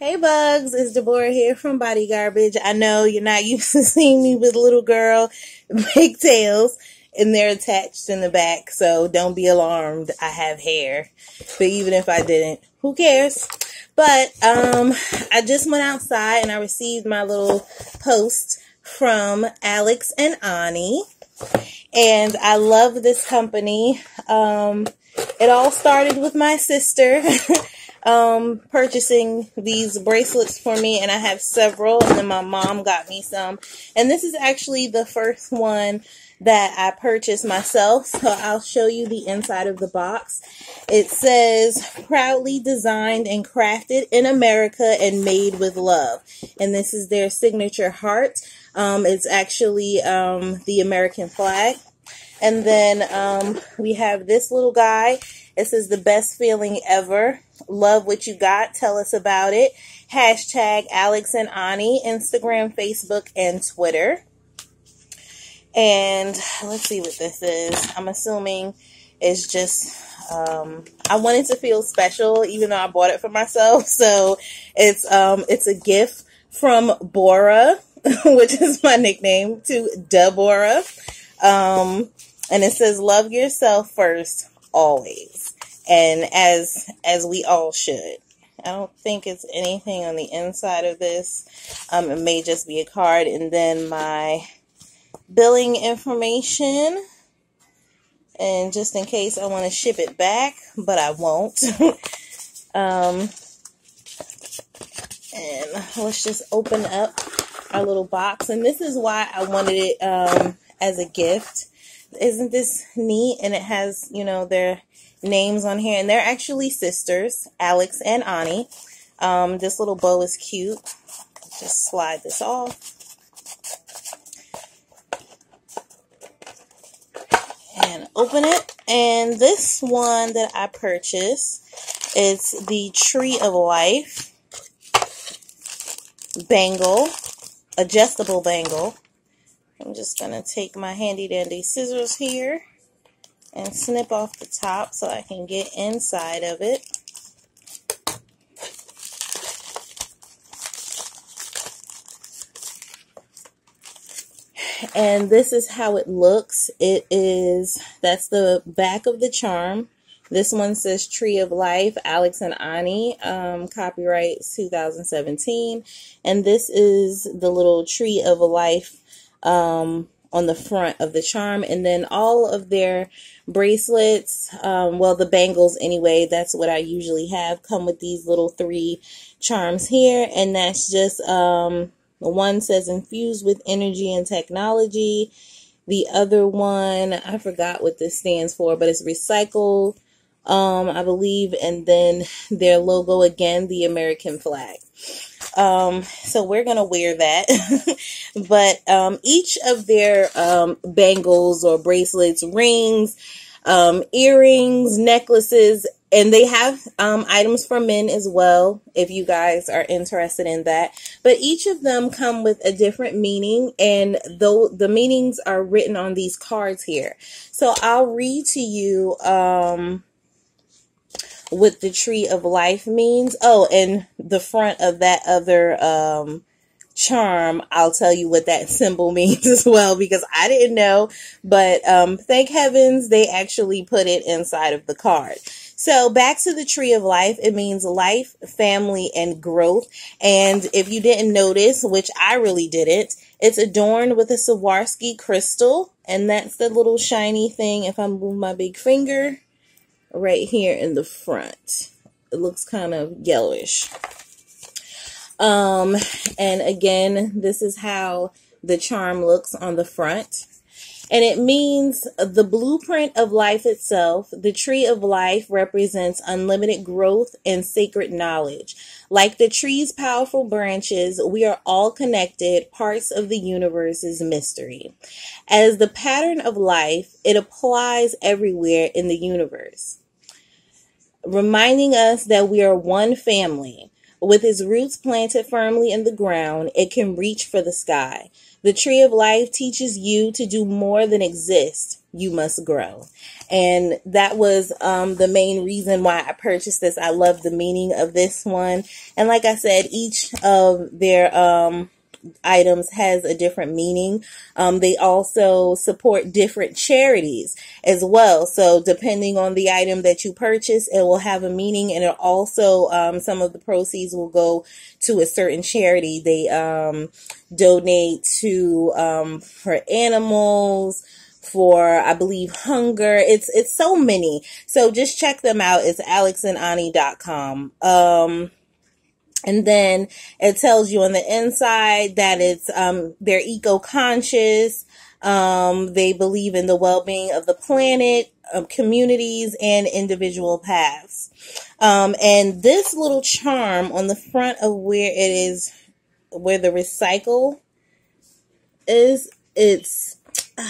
Hey bugs, it's Deborah here from BodyGarbage. I know you're not used to seeing me with little girl pigtails and they're attached in the back, so don't be alarmed. I have hair, but even if I didn't, who cares? But I just went outside and I received my little post from Alex and Ani, and I love this company. It all started with my sister purchasing these bracelets for me, and I have several, and then my mom got me some, and this is actually the first one that I purchased myself, so I'll show you the inside of the box. It says, proudly designed and crafted in America and made with love, and this is their signature heart. It's actually the American flag. And then we have this little guy. It says, the best feeling ever. Love what you got. Tell us about it. Hashtag Alex and Ani. Instagram, Facebook, and Twitter. And let's see what this is. I'm assuming it's just, I wanted to feel special even though I bought it for myself. So it's a gift from Bora, which is my nickname, to Deborah. And it says, love yourself first, always. And as we all should. I don't think it's anything on the inside of this. It may just be a card. And then my billing information. And just in case I want to ship it back, but I won't. And let's just open up our little box. And this is why I wanted it as a gift. Isn't this neat? And it has, you know, their names on here. And they're actually sisters, Alex and Ani. This little bow is cute. Just slide this off. And open it. And this one that I purchased is the Tree of Life bangle, adjustable bangle. I'm just going to take my handy dandy scissors here and snip off the top so I can get inside of it. And this is how it looks. That's the back of the charm. This one says Tree of Life, Alex and Ani, copyright 2017. And this is the little Tree of Life on the front of the charm. And then all of their bracelets, well, the bangles anyway, that's what I usually have, come with these little 3 charms here. And that's just, the one says infused with energy and technology. The other one, I forgot what this stands for, but it's recycle, I believe. And then their logo again, the American flag. So we're going to wear that, but, each of their, bangles or bracelets, rings, earrings, necklaces, and they have, items for men as well, if you guys are interested in that, but each of them come with a different meaning, and though the meanings are written on these cards here. So I'll read to you, what the Tree of Life means. Oh, and the front of that other charm, I'll tell you what that symbol means as well, because I didn't know, but thank heavens they actually put it inside of the card. So back to the Tree of Life, it means life, family, and growth. And if you didn't notice, which I really didn't, it's adorned with a Swarovski crystal, and that's the little shiny thing, if I move my big finger, right here in the front. It looks kind of yellowish. And again, this is how the charm looks on the front. And it means the blueprint of life itself. The Tree of Life represents unlimited growth and sacred knowledge. Like the tree's powerful branches, we are all connected, parts of the universe's mystery. As the pattern of life, it applies everywhere in the universe, reminding us that we are one family. With its roots planted firmly in the ground, it can reach for the sky. The Tree of Life teaches you to do more than exist. you must grow. And that was the main reason why I purchased this. I love the meaning of this one. And like I said, each of their items has a different meaning. They also support different charities as well. So depending on the item that you purchase, it will have a meaning, and it also, some of the proceeds will go to a certain charity. They donate to for animals, for, I believe, hunger. It's so many. So just check them out. It's alexandani.com. And then it tells you on the inside that it's, they're eco-conscious. They believe in the well-being of the planet, of communities, and individual paths. And this little charm on the front of where it is, where the recycle is, it's,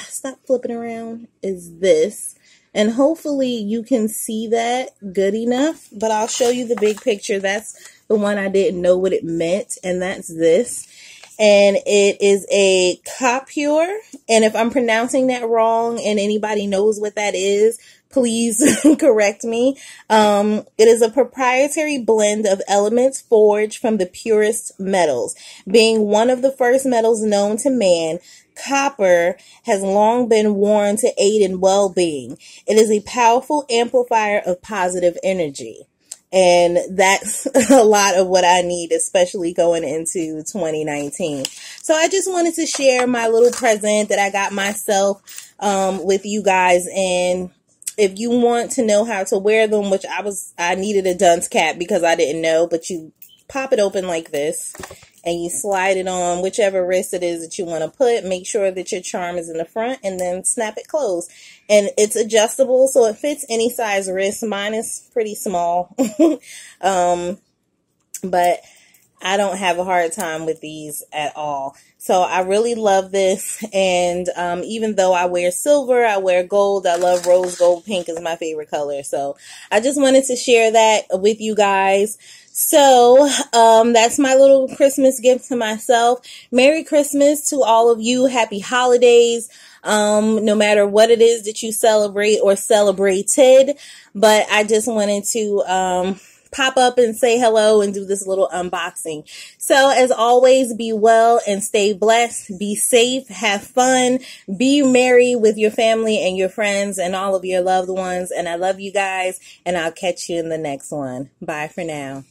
stop flipping around, is this. And hopefully you can see that good enough, but I'll show you the big picture. That's the one I didn't know what it meant, and that's this. And it is a copure, and if I'm pronouncing that wrong and anybody knows what that is, please correct me. It is a proprietary blend of elements forged from the purest metals. Being one of the first metals known to man, copper has long been worn to aid in well-being. It is a powerful amplifier of positive energy. And that's a lot of what I need, especially going into 2019. So I just wanted to share my little present that I got myself with you guys. And if you want to know how to wear them, which I needed a dunce cap because I didn't know, but you pop it open like this and you slide it on whichever wrist it is that you want to put. Make sure that your charm is in the front and then snap it closed. And it's adjustable, so it fits any size wrist. Mine is pretty small. But I don't have a hard time with these at all. So I really love this. And even though I wear silver, I wear gold. I love rose gold. Pink is my favorite color. So I just wanted to share that with you guys. So that's my little Christmas gift to myself. Merry Christmas to all of you. Happy holidays. No matter what it is that you celebrate or celebrated. But I just wanted to pop up and say hello and do this little unboxing. So as always, be well and stay blessed. Be safe. Have fun. Be merry with your family and your friends and all of your loved ones. And I love you guys, and I'll catch you in the next one. Bye for now.